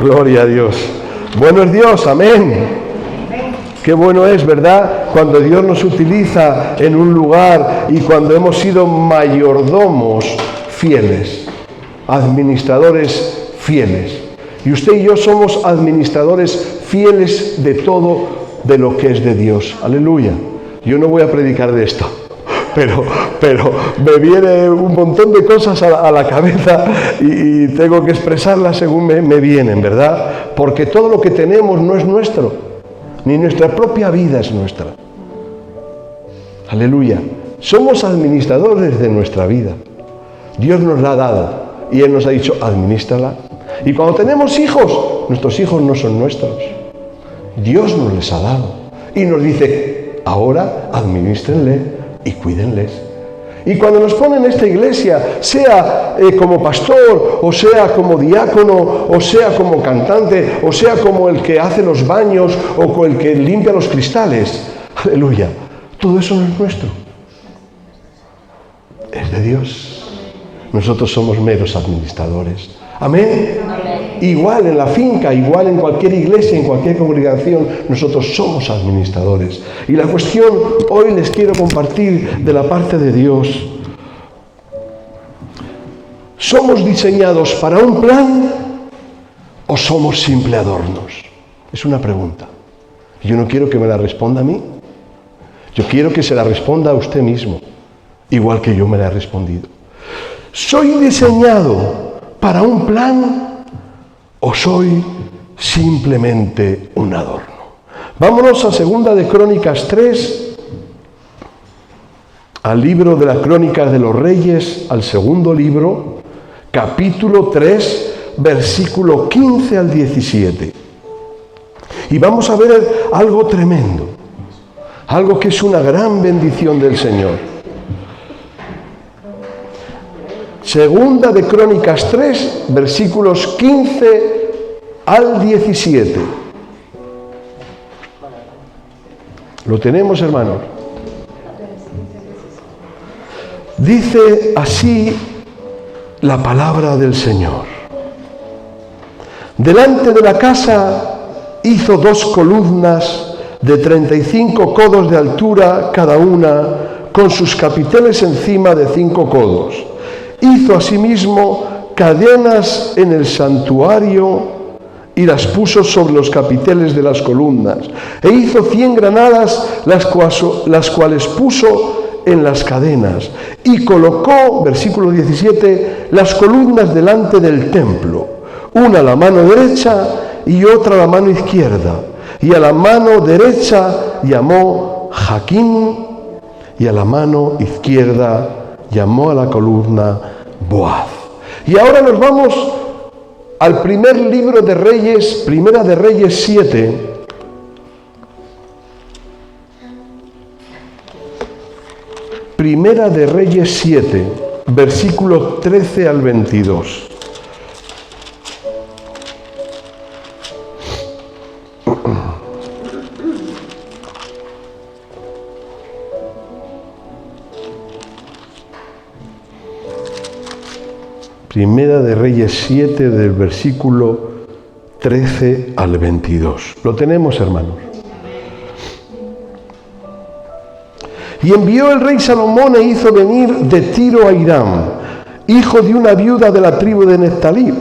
Gloria a Dios. Bueno es Dios, amén. Qué bueno es, ¿verdad? Cuando Dios nos utiliza en un lugar y cuando hemos sido mayordomos fieles, administradores fieles. Y usted y yo somos administradores fieles de todo de lo que es de Dios. Aleluya. Yo no voy a predicar de esto, pero me viene un montón de cosas a la cabeza y tengo que expresarlas según me vienen, ¿verdad? Porque todo lo que tenemos no es nuestro. Ni nuestra propia vida es nuestra. Aleluya. Somos administradores de nuestra vida. Dios nos la ha dado y Él nos ha dicho, administrala. Y cuando tenemos hijos, nuestros hijos no son nuestros. Dios nos les ha dado. Y nos dice, ahora administrenle y cuídenles. Y cuando nos ponen en esta iglesia, sea como pastor, o sea como diácono, o sea como cantante, o sea como el que hace los baños, o como el que limpia los cristales, aleluya, todo eso no es nuestro, es de Dios. Nosotros somos meros administradores. Amén. Amén. Igual en la finca, igual en cualquier iglesia, en cualquier congregación, nosotros somos administradores. Y la cuestión hoy les quiero compartir de la parte de Dios. ¿Somos diseñados para un plan o somos simple adornos? Es una pregunta. Yo no quiero que me la responda a mí. Yo quiero que se la responda a usted mismo, igual que yo me la he respondido. ¿Soy diseñado para un plan o soy simplemente un adorno? Vámonos a 2 de Crónicas 3, al libro de las Crónicas de los Reyes, al segundo libro, capítulo 3, versículo 15 al 17. Y vamos a ver algo tremendo, algo que es una gran bendición del Señor. 2 de Crónicas 3, versículos 15 al 17. ¿Lo tenemos, hermanos? Dice así la palabra del Señor. Delante de la casa hizo 2 columnas de 35 codos de altura cada una, con sus capiteles encima de 5 codos. Hizo asimismo cadenas en el santuario y las puso sobre los capiteles de las columnas. E hizo 100 granadas, las cuales puso en las cadenas. Y colocó, versículo 17, las columnas delante del templo, una a la mano derecha y otra a la mano izquierda. Y a la mano derecha llamó Jaquín, y a la mano izquierda llamó a la columna Boaz. Y ahora nos vamos al primer libro de Reyes, Primera de Reyes 7. Primera de Reyes 7, versículos 13 al 22. Primera de Reyes 7, del versículo 13 al 22. ¿Lo tenemos, hermanos? Y envió el rey Salomón e hizo venir de Tiro a Hiram, hijo de una viuda de la tribu de Neftalí.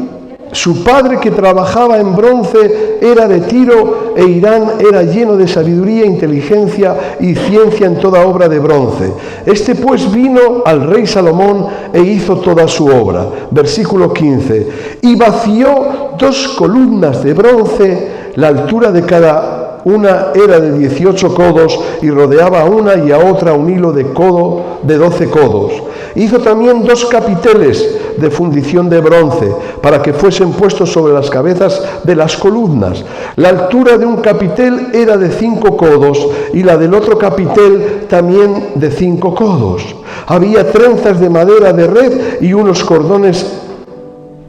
Su padre, que trabajaba en bronce, era de Tiro, e Hiram era lleno de sabiduría, inteligencia y ciencia en toda obra de bronce. Este pues vino al rey Salomón e hizo toda su obra. Versículo 15. Y vació 2 columnas de bronce, la altura de cada una era de 18 codos, y rodeaba a una y a otra un hilo de 12 codos. Hizo también 2 capiteles de fundición de bronce, para que fuesen puestos sobre las cabezas de las columnas. La altura de un capitel era de 5 codos, y la del otro capitel también de 5 codos. Había trenzas de madera de red y unos cordones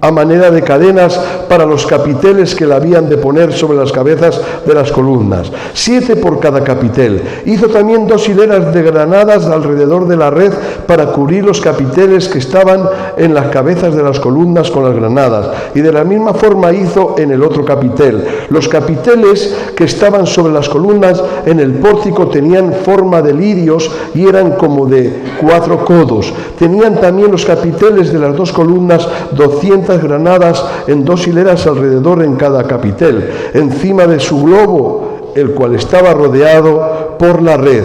a manera de cadenas para los capiteles que le habían de poner sobre las cabezas de las columnas, 7 por cada capitel. Hizo también 2 hileras de granadas alrededor de la red para cubrir los capiteles que estaban en las cabezas de las columnas con las granadas, y de la misma forma hizo en el otro capitel. Los capiteles que estaban sobre las columnas en el pórtico tenían forma de lirios y eran como de 4 codos. Tenían también los capiteles de las 2 columnas 200 granadas en 2 hileras alrededor en cada capitel, encima de su globo, el cual estaba rodeado por la red.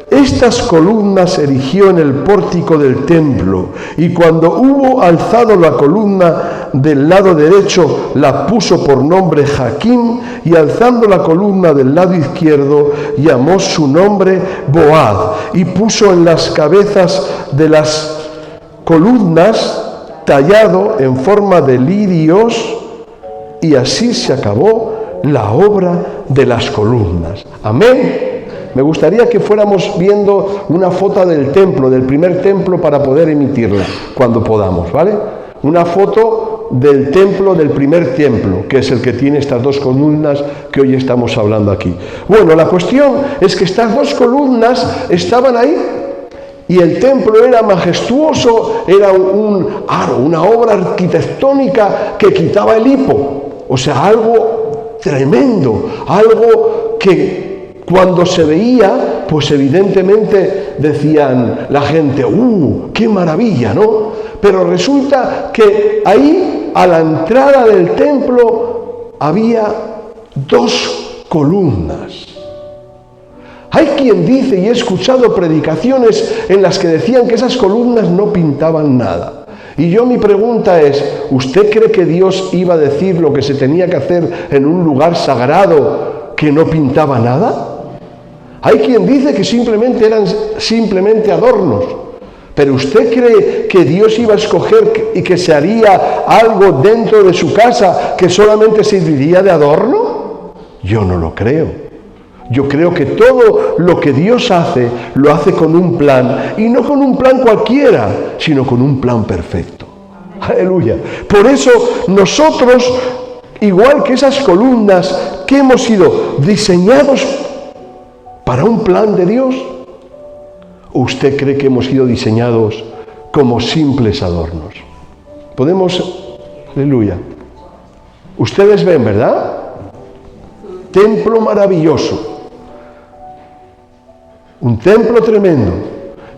Estas columnas erigió en el pórtico del templo, y cuando hubo alzado la columna del lado derecho, la puso por nombre Jaquín, y alzando la columna del lado izquierdo, llamó su nombre Boaz, y puso en las cabezas de las columnas tallado en forma de lirios, y así se acabó la obra de las columnas. Amén. Me gustaría que fuéramos viendo una foto del templo, del primer templo, para poder emitirla cuando podamos, ¿vale? Una foto del templo, del primer templo, que es el que tiene estas 2 columnas que hoy estamos hablando aquí. Bueno, la cuestión es que estas 2 columnas estaban ahí, y el templo era majestuoso, era un aro, una obra arquitectónica que quitaba el hipo. O sea, algo tremendo, algo que cuando se veía, pues evidentemente decían la gente, ¡qué maravilla!, ¿no? Pero resulta que ahí, a la entrada del templo, había 2 columnas. Hay quien dice, y he escuchado predicaciones en las que decían que esas columnas no pintaban nada. Y yo, mi pregunta es, ¿usted cree que Dios iba a decir lo que se tenía que hacer en un lugar sagrado que no pintaba nada? Hay quien dice que simplemente eran adornos. ¿Pero usted cree que Dios iba a escoger y que se haría algo dentro de su casa que solamente serviría de adorno? Yo no lo creo. Yo creo que todo lo que Dios hace, lo hace con un plan, y no con un plan cualquiera, sino con un plan perfecto. Aleluya. Por eso nosotros, igual que esas columnas, que hemos sido diseñados para un plan de Dios, ¿o usted cree que hemos sido diseñados como simples adornos? Podemos, aleluya. Ustedes ven, ¿verdad? Templo maravilloso. Un templo tremendo.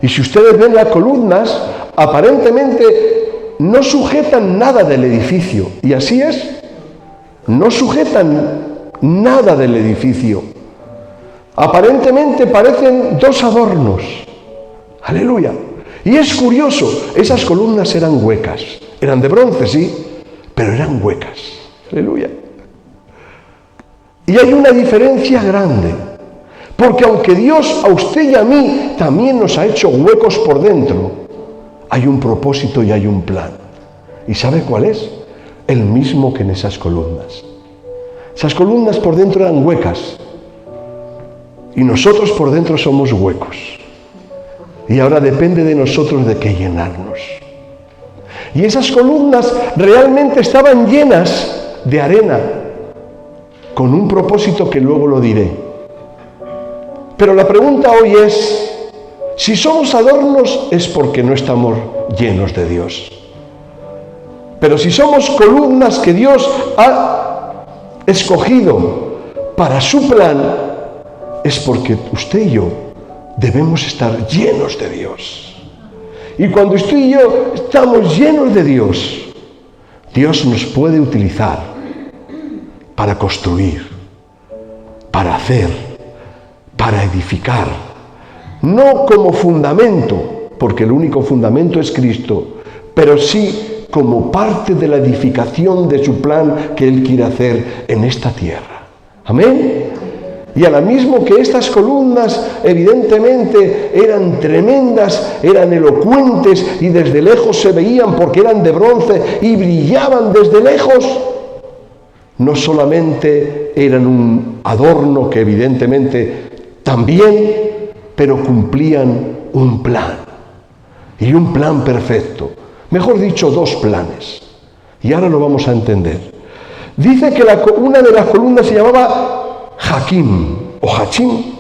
Y si ustedes ven las columnas, aparentemente no sujetan nada del edificio. Y así es. No sujetan nada del edificio. Aparentemente parecen 2 adornos. Aleluya. Y es curioso, esas columnas eran huecas. Eran de bronce, sí, pero eran huecas. Aleluya. Y hay una diferencia grande. Porque aunque Dios a usted y a mí también nos ha hecho huecos por dentro, hay un propósito y hay un plan. ¿Y sabe cuál es? El mismo que en esas columnas. Esas columnas por dentro eran huecas. Y nosotros por dentro somos huecos. Y ahora depende de nosotros de qué llenarnos. Y esas columnas realmente estaban llenas de arena, con un propósito que luego lo diré. Pero la pregunta hoy es, si somos adornos es porque no estamos llenos de Dios. Pero si somos columnas que Dios ha escogido para su plan, es porque usted y yo debemos estar llenos de Dios. Y cuando usted y yo estamos llenos de Dios, Dios nos puede utilizar para construir, para hacer, para edificar, no como fundamento, porque el único fundamento es Cristo, pero sí como parte de la edificación de su plan que Él quiere hacer en esta tierra. Amén. Y a la mismo que estas columnas evidentemente eran tremendas, eran elocuentes y desde lejos se veían porque eran de bronce y brillaban desde lejos, no solamente eran un adorno que evidentemente también, pero cumplían un plan, y un plan perfecto. Mejor dicho, 2 planes. Y ahora lo vamos a entender. Dice que una de las columnas se llamaba Jaquín o Hachín.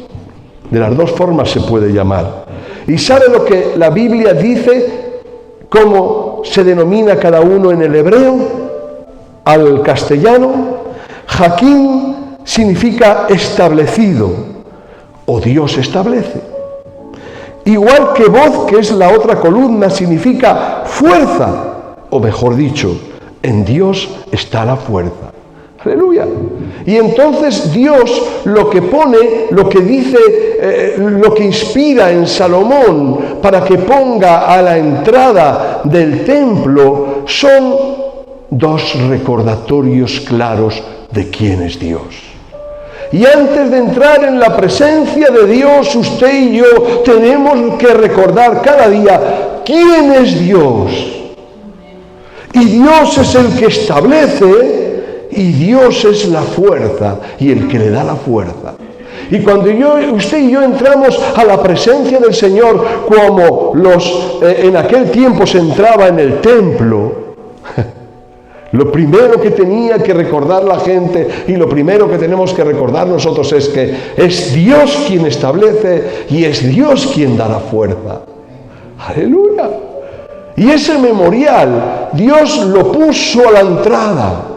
De las dos formas se puede llamar. ¿Y sabe lo que la Biblia dice? ¿Cómo se denomina cada uno en el hebreo al castellano? Jaquín significa establecido o Dios establece. Igual que voz, que es la otra columna, significa fuerza, o mejor dicho, en Dios está la fuerza. Aleluya. Y entonces Dios lo que pone, lo que dice, lo que inspira en Salomón para que ponga a la entrada del templo son dos recordatorios claros de quién es Dios. Y antes de entrar en la presencia de Dios, usted y yo tenemos que recordar cada día quién es Dios. Y Dios es el que establece, y Dios es la fuerza y el que le da la fuerza. Y cuando usted y yo entramos a la presencia del Señor, como en aquel tiempo se entraba en el templo, lo primero que tenía que recordar la gente y lo primero que tenemos que recordar nosotros es que es Dios quien establece y es Dios quien da la fuerza. ¡Aleluya! Y ese memorial Dios lo puso a la entrada.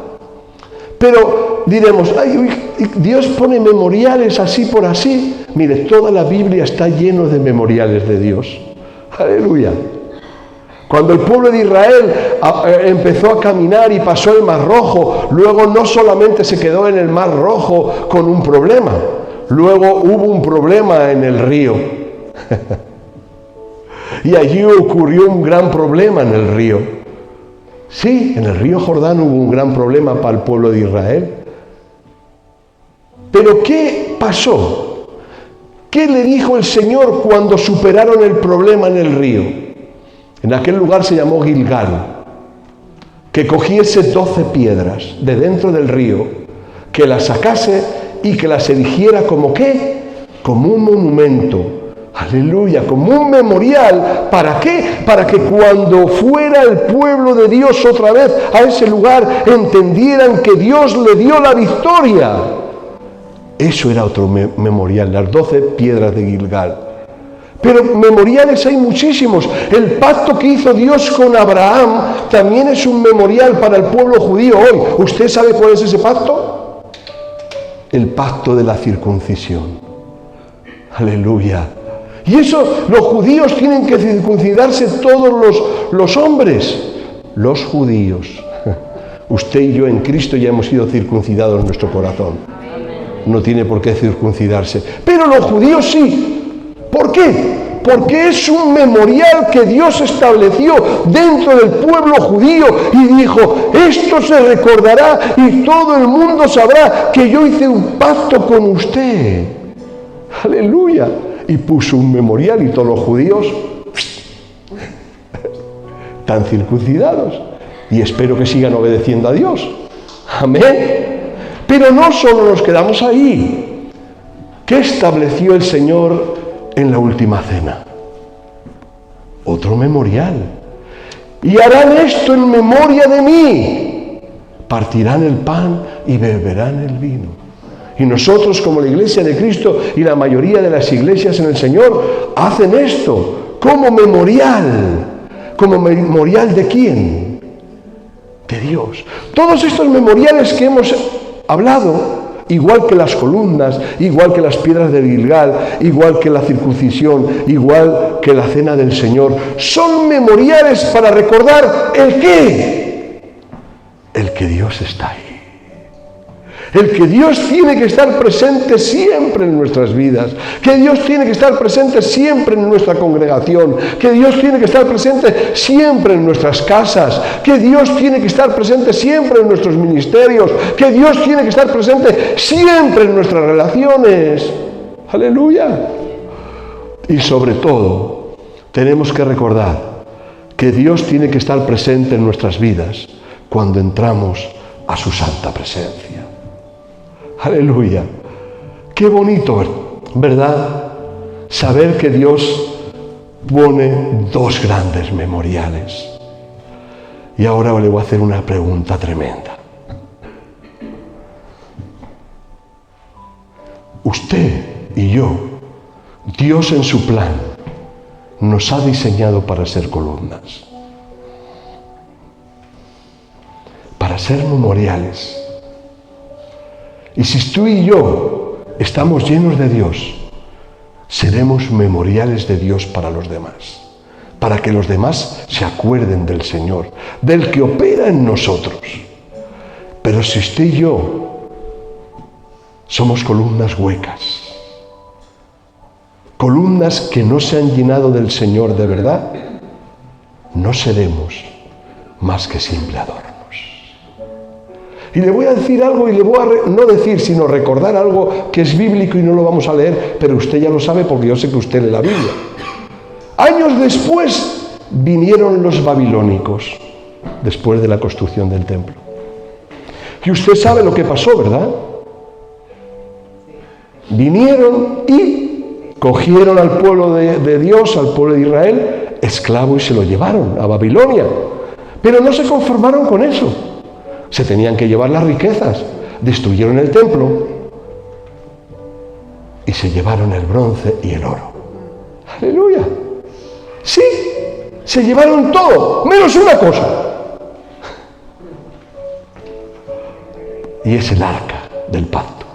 Pero diremos, ay, Dios pone memoriales así por así. Mire, toda la Biblia está lleno de memoriales de Dios. ¡Aleluya! Cuando el pueblo de Israel empezó a caminar y pasó el Mar Rojo, luego no solamente se quedó en el Mar Rojo con un problema, luego hubo un problema en el río. Y allí ocurrió un gran problema en el río. Sí, en el río Jordán hubo un gran problema para el pueblo de Israel. Pero ¿qué pasó? ¿Qué le dijo el Señor cuando superaron el problema en el río? En aquel lugar se llamó Gilgal, que cogiese 12 piedras de dentro del río, que las sacase y que las erigiera como ¿qué? Como un monumento, aleluya, como un memorial. ¿Para qué? Para que cuando fuera el pueblo de Dios otra vez a ese lugar, entendieran que Dios le dio la victoria. Eso era otro memorial, las 12 piedras de Gilgal. Pero memoriales hay muchísimos. El pacto que hizo Dios con Abraham también es un memorial para el pueblo judío hoy. ¿Usted sabe cuál es ese pacto? El pacto de la circuncisión. Aleluya. Y eso, los judíos tienen que circuncidarse todos los hombres. Los judíos. Usted y yo en Cristo ya hemos sido circuncidados en nuestro corazón. No tiene por qué circuncidarse. Pero los judíos sí. ¿Por qué? Porque es un memorial que Dios estableció dentro del pueblo judío y dijo, esto se recordará y todo el mundo sabrá que yo hice un pacto con usted. Aleluya. Y puso un memorial y todos los judíos están circuncidados. Y espero que sigan obedeciendo a Dios. Amén. Pero no solo nos quedamos ahí. ¿Qué estableció el Señor en la última cena? Otro memorial. Y harán esto en memoria de mí. Partirán el pan y beberán el vino. Y nosotros, como la Iglesia de Cristo y la mayoría de las iglesias en el Señor, hacen esto como memorial. ¿Como memorial de quién? De Dios. Todos estos memoriales que hemos hablado, igual que las columnas, igual que las piedras de Gilgal, igual que la circuncisión, igual que la cena del Señor, son memoriales para recordar ¿el qué? El que Dios está ahí. El que Dios tiene que estar presente siempre en nuestras vidas, que Dios tiene que estar presente siempre en nuestra congregación, que Dios tiene que estar presente siempre en nuestras casas, que Dios tiene que estar presente siempre en nuestros ministerios, que Dios tiene que estar presente siempre en nuestras relaciones. Aleluya. Y sobre todo, tenemos que recordar que Dios tiene que estar presente en nuestras vidas cuando entramos a su santa presencia. Aleluya. Qué bonito, ¿verdad? Saber que Dios pone dos grandes memoriales. Y ahora le voy a hacer una pregunta tremenda. Usted y yo, Dios en su plan, nos ha diseñado para ser columnas, para ser memoriales. Y si tú y yo estamos llenos de Dios, seremos memoriales de Dios para los demás, para que los demás se acuerden del Señor, del que opera en nosotros. Pero si usted y yo somos columnas huecas, columnas que no se han llenado del Señor de verdad, no seremos más que simple adornos. Y le voy a decir algo, y le voy a no decir, sino recordar algo que es bíblico y no lo vamos a leer, pero usted ya lo sabe porque yo sé que usted lee la Biblia. Años después vinieron los babilónicos, después de la construcción del templo. Y usted sabe lo que pasó, ¿verdad? Vinieron y cogieron al pueblo de Dios, al pueblo de Israel, esclavo, y se lo llevaron a Babilonia. Pero no se conformaron con eso. Se tenían que llevar las riquezas. Destruyeron el templo y se llevaron el bronce y el oro. ¡Aleluya! Sí, se llevaron todo, menos una cosa. Y es el arca del pacto,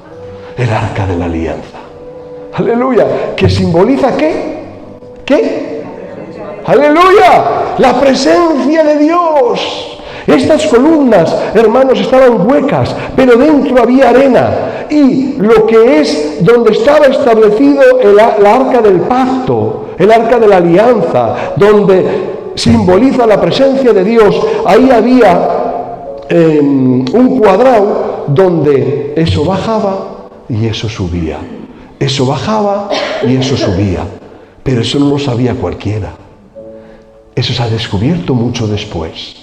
el arca de la alianza. ¡Aleluya! ¿Que simboliza qué? ¿Qué? ¡Aleluya! La presencia de Dios. Estas columnas, hermanos, estaban huecas, pero dentro había arena. Y lo que es donde estaba establecido la arca del pacto, el arca de la alianza, donde simboliza la presencia de Dios, ahí había un cuadrado donde eso bajaba y eso subía. Eso bajaba y eso subía. Pero eso no lo sabía cualquiera. Eso se ha descubierto mucho después.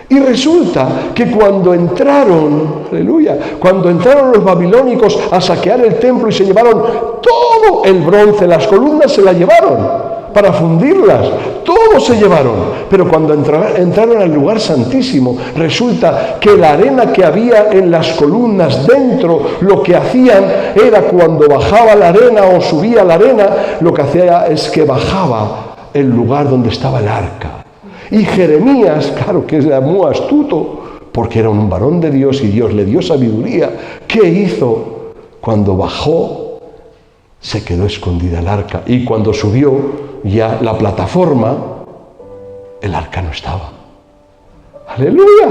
Y resulta que cuando entraron, aleluya, cuando entraron los babilónicos a saquear el templo y se llevaron todo el bronce, las columnas se las llevaron para fundirlas, todo se llevaron. Pero cuando entraron al lugar santísimo, resulta que la arena que había en las columnas dentro, lo que hacían era cuando bajaba la arena o subía la arena, lo que hacía es que bajaba el lugar donde estaba el arca. Y Jeremías, claro que era muy astuto, porque era un varón de Dios y Dios le dio sabiduría. ¿Qué hizo? Cuando bajó, se quedó escondida el arca. Y cuando subió ya la plataforma, el arca no estaba. ¡Aleluya!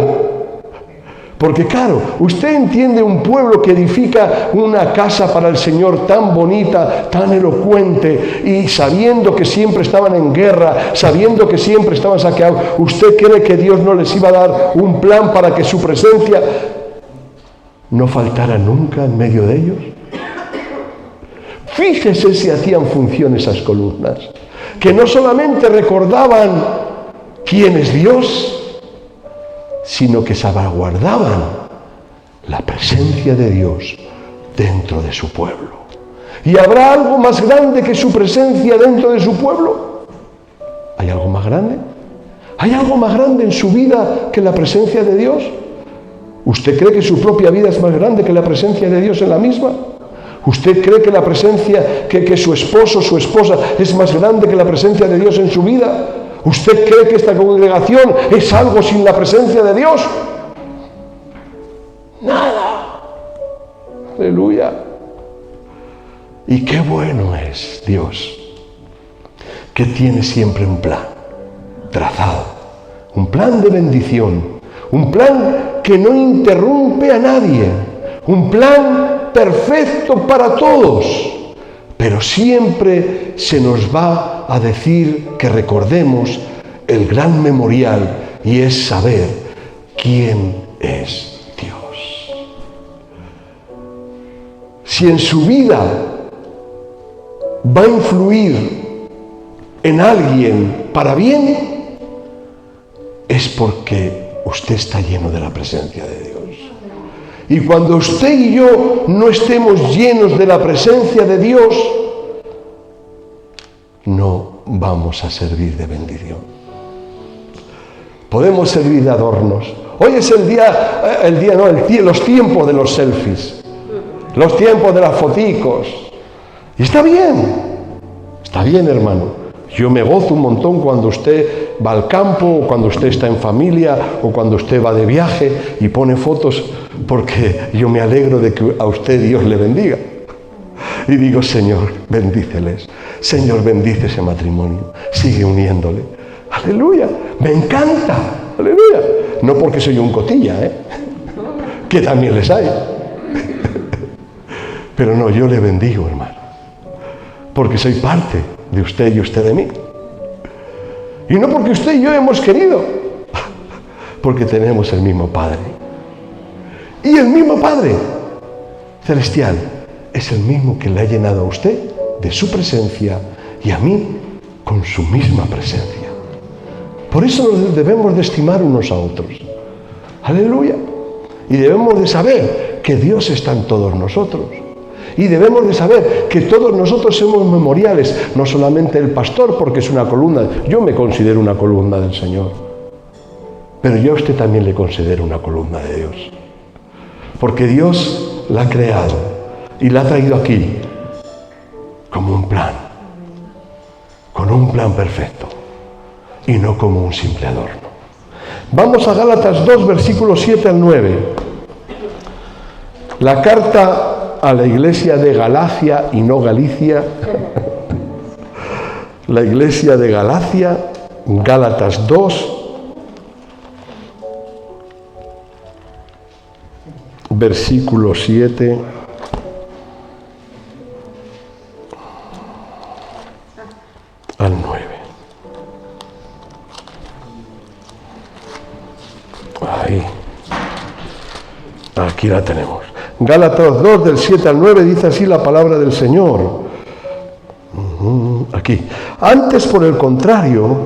Porque claro, usted entiende un pueblo que edifica una casa para el Señor tan bonita, tan elocuente, y sabiendo que siempre estaban en guerra, sabiendo que siempre estaban saqueados, ¿usted cree que Dios no les iba a dar un plan para que su presencia no faltara nunca en medio de ellos? Fíjese si hacían función esas columnas, que no solamente recordaban quién es Dios, sino que salvaguardaban la presencia de Dios dentro de su pueblo. ¿Y habrá algo más grande que su presencia dentro de su pueblo? ¿Hay algo más grande? ¿Hay algo más grande en su vida que la presencia de Dios? ¿Usted cree que su propia vida es más grande que la presencia de Dios en la misma? ¿Usted cree que la presencia, que su esposo, su esposa es más grande que la presencia de Dios en su vida? ¿Usted cree que esta congregación es algo sin la presencia de Dios? Nada. Aleluya. Y qué bueno es Dios, que tiene siempre un plan trazado, un plan de bendición, un plan que no interrumpe a nadie, un plan perfecto para todos. Pero siempre se nos va a decir que recordemos el gran memorial, y es saber quién es Dios. Si en su vida va a influir en alguien para bien, es porque usted está lleno de la presencia de Dios. Y cuando usted y yo no estemos llenos de la presencia de Dios, no vamos a servir de bendición. Podemos servir de adornos. Hoy es los tiempos de los selfies, los tiempos de las foticos. Y está bien, hermano. Yo me gozo un montón cuando usted va al campo, o cuando usted está en familia, o cuando usted va de viaje y pone fotos, porque yo me alegro de que a usted Dios le bendiga. Y digo, Señor, bendíceles. Señor, bendice ese matrimonio. Sigue uniéndole. Aleluya. Me encanta. Aleluya. No porque soy un cotilla, que también les hay. Pero no, yo le bendigo, hermano. Porque soy parte de usted y usted de mí. Y no porque usted y yo hemos querido, porque tenemos el mismo Padre. Y el mismo Padre celestial es el mismo que le ha llenado a usted de su presencia y a mí con su misma presencia. Por eso nos debemos de estimar unos a otros. Aleluya. Y debemos de saber que Dios está en todos nosotros. Y debemos de saber que todos nosotros somos memoriales, no solamente el pastor, porque es una columna. Yo me considero una columna del Señor. Pero yo a usted también le considero una columna de Dios. Porque Dios la ha creado y la ha traído aquí como un plan. Con un plan perfecto. Y no como un simple adorno. Vamos a Gálatas 2, versículos 7 al 9. La carta a la iglesia de Galacia y no Galicia. La iglesia de Galacia, Gálatas 2, versículo 7 al 9. Ahí. Aquí la tenemos. Gálatas 2, del 7 al 9, dice así la palabra del Señor. Aquí. Antes, por el contrario,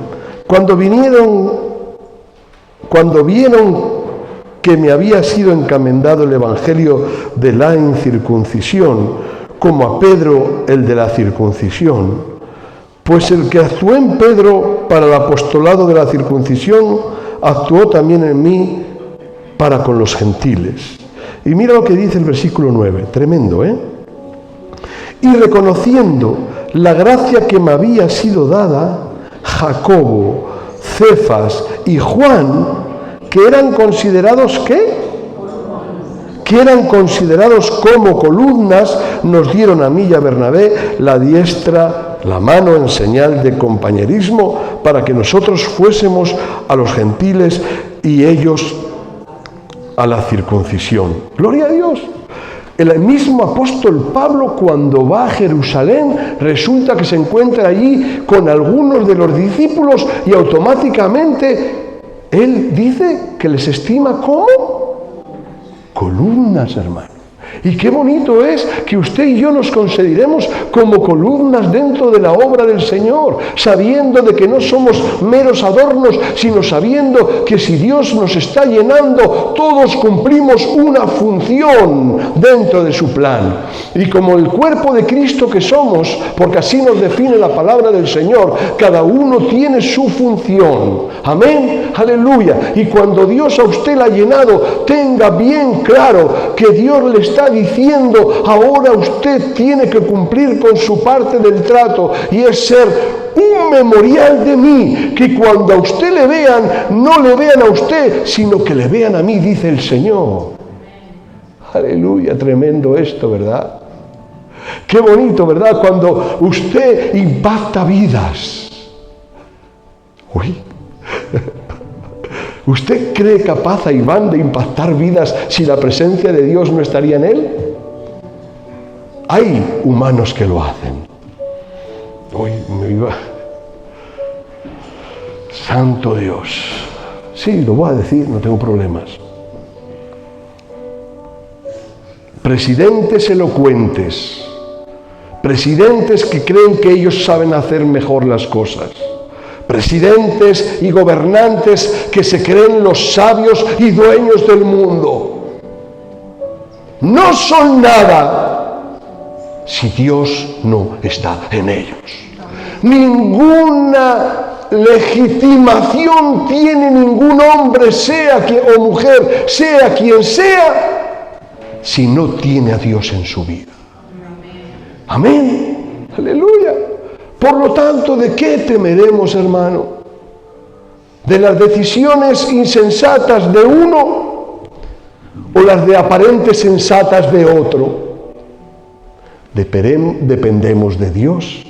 cuando vieron que me había sido encomendado el evangelio de la incircuncisión, como a Pedro el de la circuncisión, pues el que actuó en Pedro para el apostolado de la circuncisión, actuó también en mí para con los gentiles. Y mira lo que dice el versículo 9, tremendo, Y reconociendo la gracia que me había sido dada, Jacobo, Cefas y Juan, que eran considerados, ¿qué? Que eran considerados como columnas, nos dieron a mí y a Bernabé la diestra, la mano en señal de compañerismo, para que nosotros fuésemos a los gentiles y ellos a la circuncisión. Gloria a Dios. El mismo apóstol Pablo, cuando va a Jerusalén, resulta que se encuentra allí con algunos de los discípulos y automáticamente él dice que les estima como columnas, hermano. Y qué bonito es que usted y yo nos consideremos como columnas dentro de la obra del Señor, sabiendo de que no somos meros adornos, sino sabiendo que si Dios nos está llenando, todos cumplimos una función dentro de su plan. Y como el cuerpo de Cristo que somos, porque así nos define la palabra del Señor, cada uno tiene su función. Amén, aleluya. Y cuando Dios a usted la ha llenado, tenga bien claro que Dios le está diciendo, ahora usted tiene que cumplir con su parte del trato, y es ser un memorial de mí, que cuando a usted le vean, no le vean a usted, sino que le vean a mí, dice el Señor. Aleluya, tremendo esto, ¿verdad? Qué bonito, ¿verdad? Cuando usted impacta vidas. Uy. ¿Usted cree capaz a Iván de impactar vidas si la presencia de Dios no estaría en él? Hay humanos que lo hacen. Uy, me iba. Santo Dios. Sí, lo voy a decir, no tengo problemas. Presidentes elocuentes. Presidentes que creen que ellos saben hacer mejor las cosas. Presidentes y gobernantes que se creen los sabios y dueños del mundo. No son nada si Dios no está en ellos. Ninguna legitimación tiene ningún hombre, sea quien, o mujer, sea quien sea, si no tiene a Dios en su vida. Amén. Aleluya. Por lo tanto, ¿de qué temeremos, hermano? ¿De las decisiones insensatas de uno o las de aparentes sensatas de otro? Dependemos de Dios,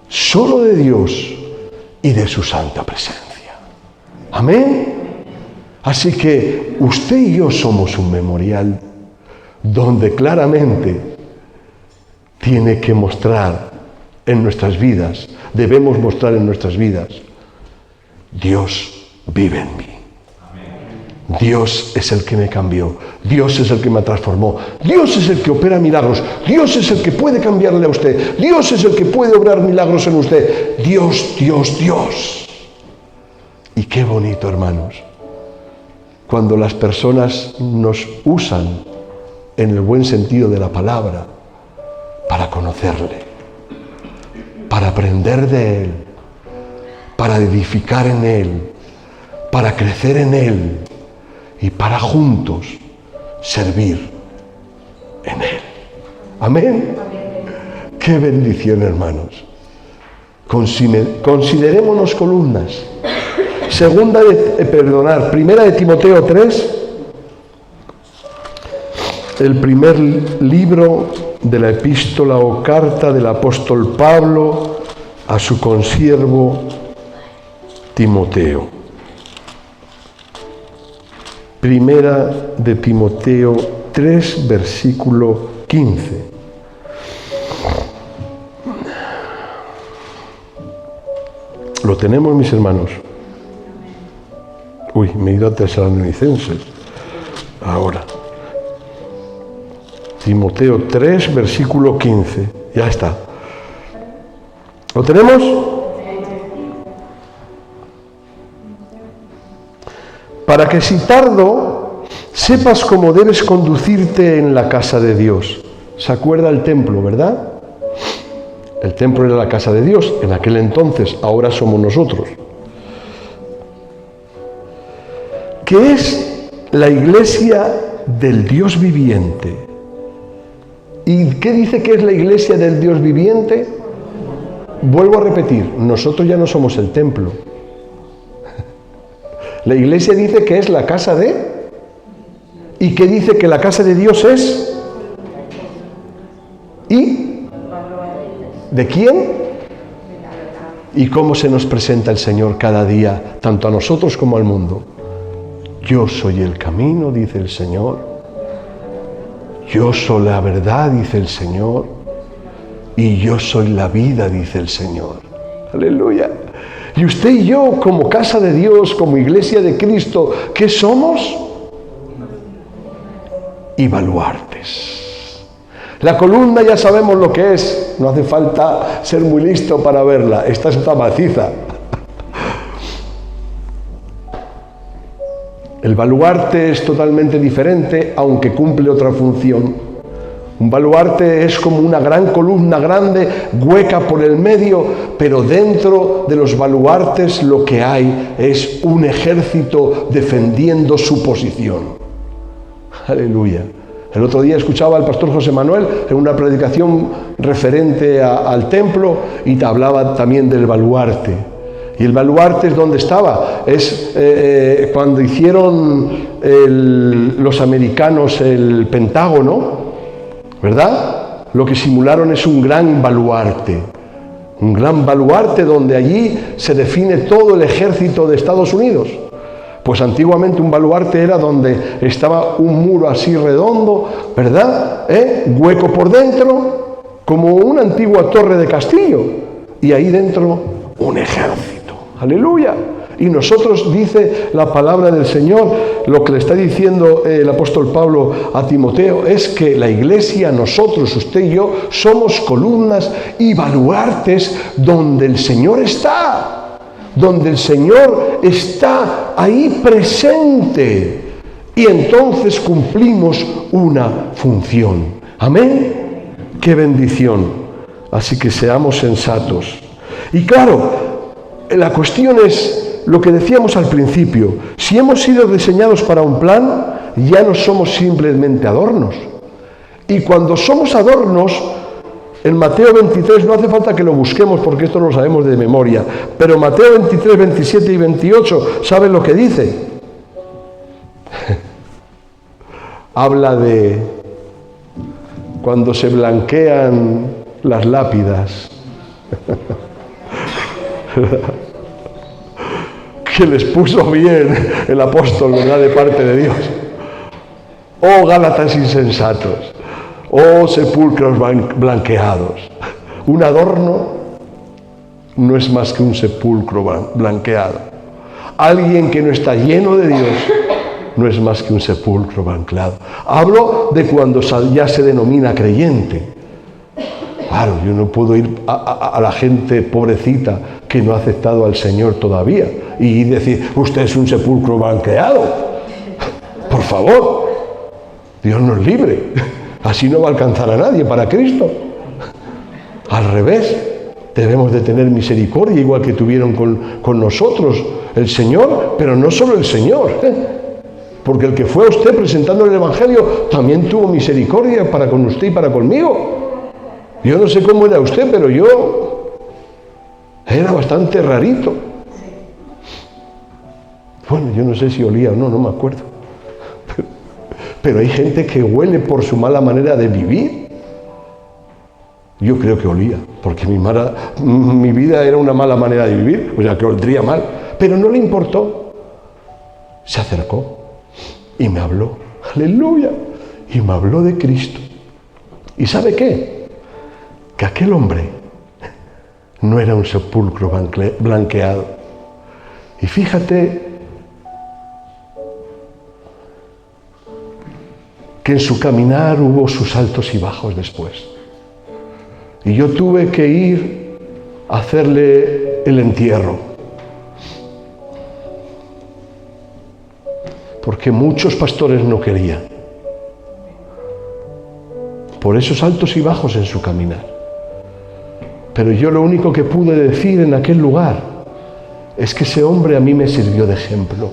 solo de Dios y de su santa presencia. Amén. Así que usted y yo somos un memorial donde claramente tiene que mostrar en nuestras vidas, debemos mostrar en nuestras vidas, Dios vive en mí. Dios es el que me cambió, Dios es el que me transformó, Dios es el que opera milagros, Dios es el que puede cambiarle a usted, Dios es el que puede obrar milagros en usted. Dios, Dios, Dios. Y qué bonito, hermanos, cuando las personas nos usan en el buen sentido de la palabra para conocerle, para aprender de Él, para edificar en Él, para crecer en Él y para juntos servir en Él. Amén. Qué bendición, hermanos. Considerémonos columnas. Primera de Timoteo 3, el primer libro de la epístola o carta del apóstol Pablo a su consiervo Timoteo. Primera de Timoteo 3, versículo 15. ¿Lo tenemos, mis hermanos? Uy, me he ido a Tesalonicenses. Ahora. Timoteo 3, versículo 15. Ya está. ¿Lo tenemos? Para que si tardo, sepas cómo debes conducirte en la casa de Dios. ¿Se acuerda el templo, verdad? El templo era la casa de Dios en aquel entonces, ahora somos nosotros. Que es la iglesia del Dios viviente. ¿Y qué dice que es la iglesia del Dios viviente? Vuelvo a repetir, nosotros ya no somos el templo. La iglesia dice que es la casa de... ¿Y qué dice que la casa de Dios es? ¿Y? ¿De quién? ¿Y cómo se nos presenta el Señor cada día, tanto a nosotros como al mundo? Yo soy el camino, dice el Señor. Yo soy la verdad, dice el Señor. Y yo soy la vida, dice el Señor. Aleluya. Y usted y yo, como casa de Dios, como iglesia de Cristo, ¿qué somos? Y baluartes. La columna ya sabemos lo que es. No hace falta ser muy listo para verla. Esta está maciza. El baluarte es totalmente diferente, aunque cumple otra función. Un baluarte es como una gran columna grande, hueca por el medio, pero dentro de los baluartes lo que hay es un ejército defendiendo su posición. Aleluya. El otro día escuchaba al pastor José Manuel en una predicación referente al templo y te hablaba también del baluarte. Y el baluarte es donde estaba, es cuando hicieron los americanos el Pentágono, ¿verdad? Lo que simularon es un gran baluarte donde allí se define todo el ejército de Estados Unidos. Pues antiguamente un baluarte era donde estaba un muro así redondo, ¿verdad? Hueco por dentro, como una antigua torre de castillo, y ahí dentro un ejército. Aleluya. Y nosotros, dice la palabra del Señor, lo que le está diciendo el apóstol Pablo a Timoteo, es que la iglesia, nosotros, usted y yo, somos columnas y baluartes donde el Señor está. Donde el Señor está ahí presente. Y entonces cumplimos una función. Amén. ¡Qué bendición! Así que seamos sensatos. Y claro, la cuestión es lo que decíamos al principio. Si hemos sido diseñados para un plan, ya no somos simplemente adornos. Y cuando somos adornos, en Mateo 23, no hace falta que lo busquemos porque esto lo sabemos de memoria, pero Mateo 23, 27 y 28, ¿saben lo que dice? Habla de cuando se blanquean las lápidas. Que les puso bien el apóstol, ¿verdad?, de parte de Dios. Oh Gálatas insensatos, oh sepulcros blanqueados. Un adorno no es más que un sepulcro blanqueado. Alguien que no está lleno de Dios no es más que un sepulcro blanqueado. Hablo de cuando ya se denomina creyente. Claro, yo no puedo ir a la gente pobrecita que no ha aceptado al Señor todavía y decir, usted es un sepulcro blanqueado. Por favor, Dios nos libre. Así no va a alcanzar a nadie para Cristo. Al revés, debemos de tener misericordia, igual que tuvieron con nosotros el Señor, pero no solo el Señor, porque el que fue a usted presentando el Evangelio también tuvo misericordia para con usted y para conmigo. Yo no sé cómo era usted, pero yo era bastante rarito. Bueno, yo no sé si olía o no, no me acuerdo. Pero hay gente que huele por su mala manera de vivir. Yo creo que olía, porque mi vida era una mala manera de vivir, o sea, que oldría mal. Pero no le importó. Se acercó y me habló. ¡Aleluya! Y me habló de Cristo. ¿Y sabe qué? Que aquel hombre no era un sepulcro blanqueado. Y fíjate que en su caminar hubo sus altos y bajos después. Y yo tuve que ir a hacerle el entierro. Porque muchos pastores no querían. Por esos altos y bajos en su caminar. Pero yo lo único que pude decir en aquel lugar es que ese hombre a mí me sirvió de ejemplo.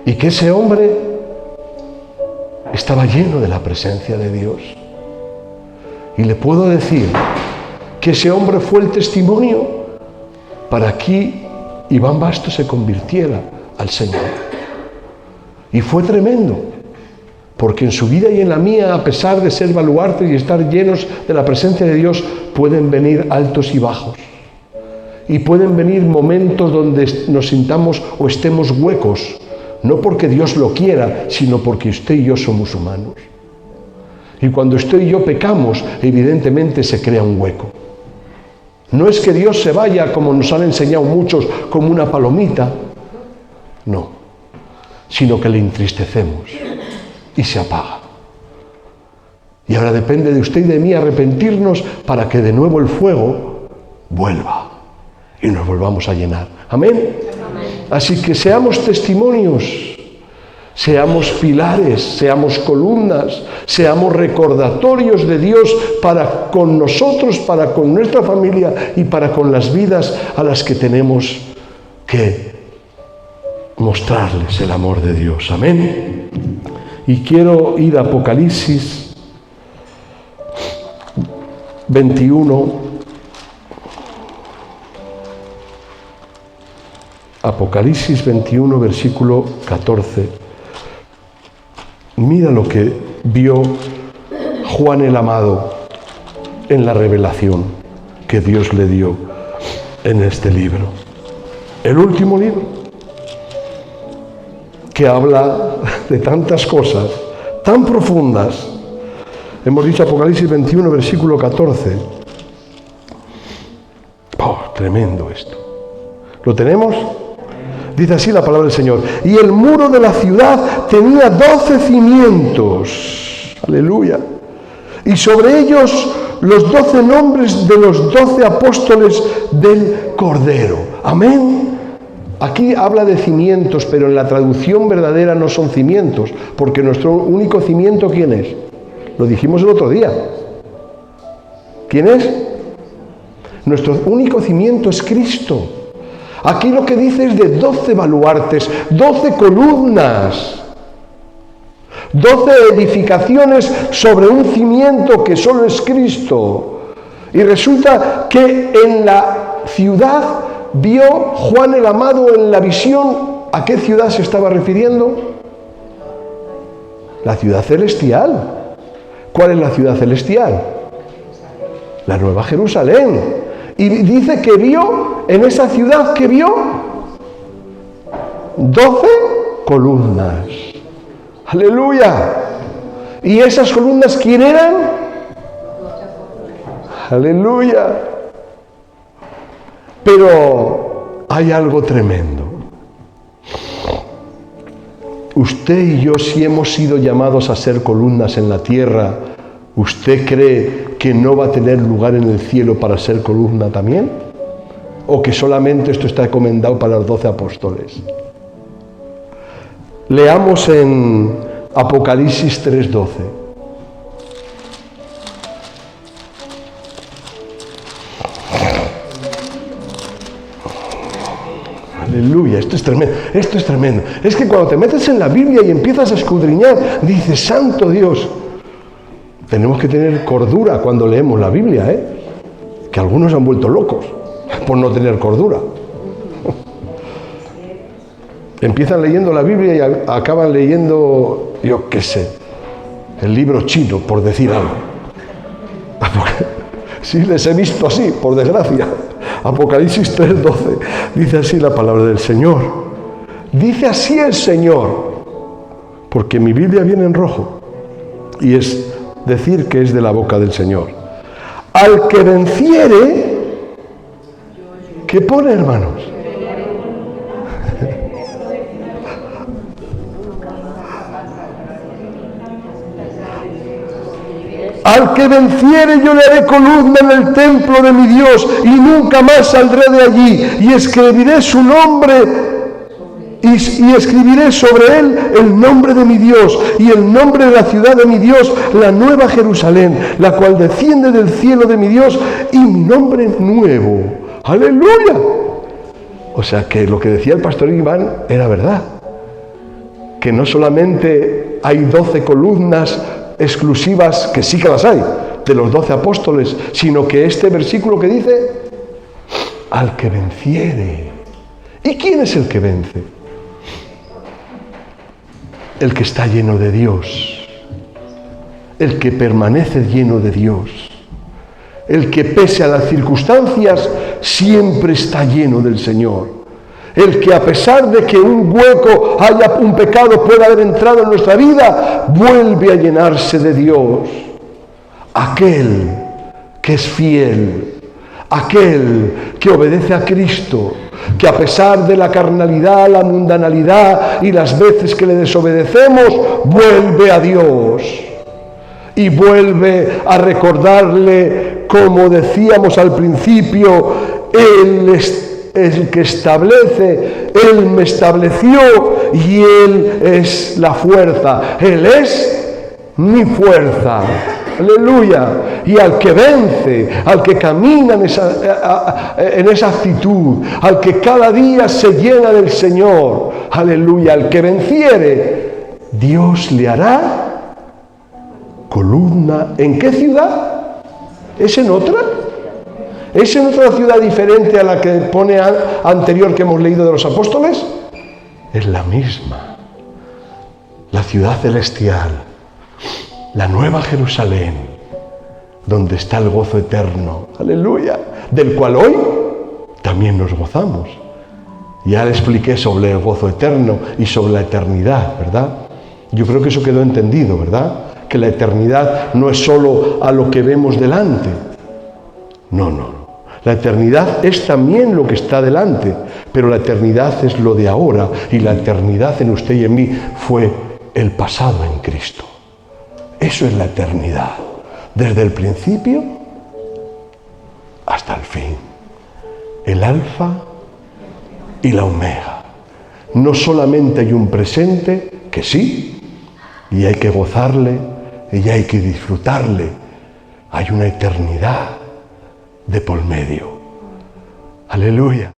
Y que ese hombre estaba lleno de la presencia de Dios. Y le puedo decir que ese hombre fue el testimonio para que Iván Bastos se convirtiera al Señor. Y fue tremendo, porque en su vida y en la mía, a pesar de ser baluartes y estar llenos de la presencia de Dios, pueden venir altos y bajos. Y pueden venir momentos donde nos sintamos o estemos huecos, no porque Dios lo quiera, sino porque usted y yo somos humanos. Y cuando usted y yo pecamos, evidentemente se crea un hueco. No es que Dios se vaya, como nos han enseñado muchos, como una palomita, no, sino que le entristecemos y se apaga. Y ahora depende de usted y de mí arrepentirnos para que de nuevo el fuego vuelva y nos volvamos a llenar. ¿Amén? Amén. Así que seamos testimonios, seamos pilares, seamos columnas, seamos recordatorios de Dios para con nosotros, para con nuestra familia y para con las vidas a las que tenemos que mostrarles el amor de Dios. Amén. Y quiero ir a Apocalipsis 21. Apocalipsis 21, versículo 14. Mira lo que vio Juan el Amado en la revelación que Dios le dio en este libro. El último libro que habla de tantas cosas tan profundas. Hemos dicho Apocalipsis 21, versículo 14. Oh, tremendo esto. ¿Lo tenemos? Dice así la palabra del Señor. Y el muro de la ciudad tenía 12 cimientos. Aleluya. Y sobre ellos los 12 nombres de los 12 apóstoles del Cordero. Amén. Aquí habla de cimientos, pero en la traducción verdadera no son cimientos, porque nuestro único cimiento, ¿quién es? Lo dijimos el otro día. ¿Quién es? Nuestro único cimiento es Cristo. Aquí lo que dice es de 12 baluartes, 12 columnas, 12 edificaciones sobre un cimiento que solo es Cristo. Y resulta que en la ciudad vio Juan el Amado en la visión. ¿A qué ciudad se estaba refiriendo? La ciudad celestial. ¿Cuál es la ciudad celestial? La Nueva Jerusalén. Y dice que vio, en esa ciudad que vio, 12 columnas. ¡Aleluya! ¿Y esas columnas quién eran? ¡Aleluya! Pero hay algo tremendo. Usted y yo, si hemos sido llamados a ser columnas en la tierra, ¿usted cree que no va a tener lugar en el cielo para ser columna también? ¿O que solamente esto está encomendado para los 12 apóstoles? Leamos en Apocalipsis 3:12. Aleluya, esto es tremendo, esto es tremendo. Es que cuando te metes en la Biblia y empiezas a escudriñar, dices, santo Dios. Tenemos que tener cordura cuando leemos la Biblia, que algunos se han vuelto locos por no tener cordura. Empiezan leyendo la Biblia y acaban leyendo, yo qué sé, el libro chino, por decir algo. Sí, les he visto así, por desgracia. Apocalipsis 3:12, dice así la palabra del Señor. Dice así el Señor, porque mi Biblia viene en rojo, y es decir que es de la boca del Señor. Al que venciere, ¿qué pone, hermanos? Al que venciere yo le haré columna en el templo de mi Dios y nunca más saldré de allí, y escribiré su nombre y escribiré sobre él el nombre de mi Dios y el nombre de la ciudad de mi Dios, la nueva Jerusalén, la cual desciende del cielo de mi Dios, y mi nombre nuevo. ¡Aleluya! O sea que lo que decía el pastor Iván era verdad, que no solamente hay 12 columnas exclusivas, que sí que las hay, de los 12 apóstoles, sino que este versículo que dice, al que venciere. ¿Y quién es el que vence? El que está lleno de Dios, el que permanece lleno de Dios, el que pese a las circunstancias siempre está lleno del Señor. El que a pesar de que un hueco haya, un pecado pueda haber entrado en nuestra vida, vuelve a llenarse de Dios. Aquel que es fiel, aquel que obedece a Cristo, que a pesar de la carnalidad, la mundanalidad y las veces que le desobedecemos, vuelve a Dios. Y vuelve a recordarle, como decíamos al principio, el que establece, Él me estableció y Él es la fuerza. Él es mi fuerza. Aleluya. Y al que vence, al que camina en esa actitud, al que cada día se llena del Señor, aleluya, al que venciere, Dios le hará columna. ¿En qué ciudad? ¿Es en otra? ¿Es en otra ciudad diferente a la que pone anterior que hemos leído de los apóstoles? Es la misma. La ciudad celestial, la nueva Jerusalén, donde está el gozo eterno, aleluya, del cual hoy también nos gozamos. Ya le expliqué sobre el gozo eterno y sobre la eternidad, ¿verdad? Yo creo que eso quedó entendido, ¿verdad? Que la eternidad no es solo a lo que vemos delante. No. La eternidad es también lo que está delante, pero la eternidad es lo de ahora, y la eternidad en usted y en mí fue el pasado en Cristo. Eso es la eternidad, desde el principio hasta el fin. El alfa y la omega. No solamente hay un presente, que sí, y hay que gozarle, y hay que disfrutarle. Hay una eternidad de por medio. Aleluya.